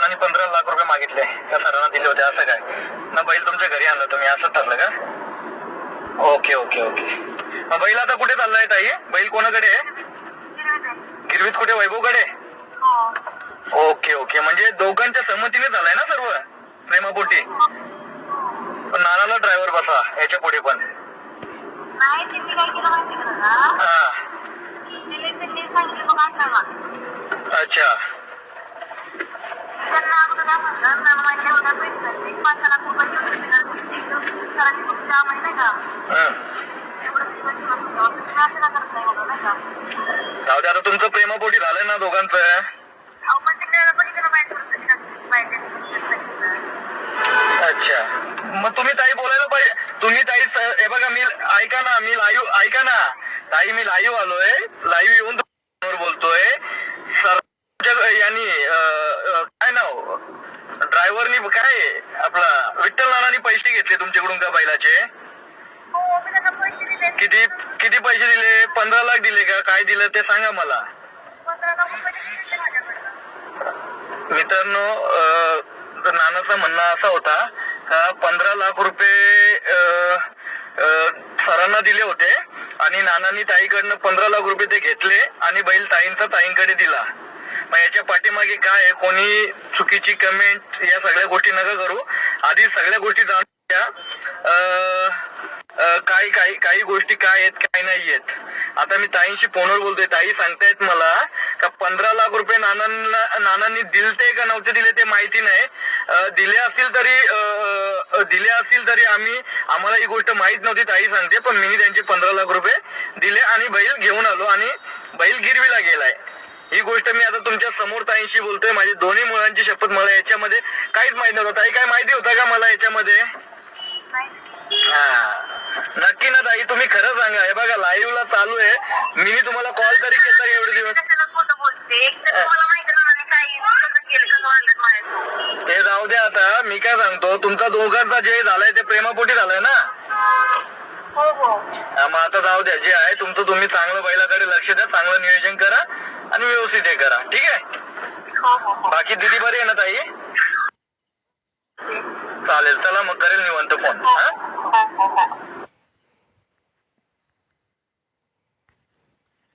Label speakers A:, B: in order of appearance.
A: नानांनी 15 लाख रुपये मागितले त्या सरांना दिले होते असं काय ना? बैल तुमच्या घरी आणलं तुम्ही असं ठरलं का? Okay okay okay. मग बैल आता कुठे चाललाय ताई? बैल कोणाकडे आहे? गिरवीत कुठे? वैभवकडे? Okay okay. म्हणजे दोघांच्या सहमतीने झालाय ना सर्व प्रेमापोटी? पण नानाला ड्रायव्हर बसा याच्या पुढे पण. हा अच्छा. जाऊ दे आता तुमचं प्रेमापोटी झालंय ना दोघांचं. अच्छा. मग तुम्ही ताई बोलायला पाहिजे. तुम्ही ताई हे बघा मी ऐका ना, मी लाईव्ह ऐका ना ताई, मी लाईव्ह आलोय, लाईव्ह येऊन बोलतोय सर यांनी काय नाव ड्रायव्हरनी काय आपला विठ्ठल नानांनी पैसे घेतले तुमच्याकडून का बैलाचे? किती किती पैसे दिले? 15 लाख दिले का? काय दिलं ते सांगा मला. मित्रांनो नानाचा म्हणणं असा होता का 15 लाख रुपये सरांना दिले होते आणि नानांनी ताईकडनं 15 लाख रुपये ते घेतले आणि बैल ताईंकडे दिला. मग याच्या पाठीमागे काय आहे, कोणी चुकीची कमेंट या सगळ्या गोष्टी नका करू. आधी सगळ्या गोष्टी जाणून घ्या. काही गोष्टी काय आहेत काय नाही आहेत. आता मी ताईंशी फोनवर बोलतोय. ताई सांगतायत मला का 15 लाख रुपये नानांनी दिलते का नव्हते दिले ते माहिती नाही. दिले असतील तरी आम्हाला ही गोष्ट माहित नव्हती ताई सांगते. पण मी त्यांचे 15 लाख रुपये दिले आणि बैल घेऊन आलो आणि बैल गिरवीला गेलाय. ही गोष्ट मी आता तुमच्या समोर ताईंशी बोलतोय. माझी दोन्ही मुलांची शपथ. मला याच्यामध्ये काहीच माहित नव्हतं. ताई काय माहिती होता का मला याच्यामध्ये? नक्की ना ताई, तुम्ही खरं सांगा. हे बघा लाईव्ह ला चालू आहे. मी तुम्हाला कॉल तरी केला एवढे दिवस. ते जाऊ द्या आता. मी काय सांगतो, तुमचा दोघांचा जे झालाय ते प्रेमापोटी झालाय ना? मग आता जाऊ द्या. जे आहे तुमचं तुम्ही चांगलं बैलाकडे लक्ष द्या, चांगलं नियोजन करा आणि व्यवस्थित हे करा. ठीक आहे? बाकी दीदी बरी आहे ना ताई? चालेल, चला मग करेल निवांत फोन. हा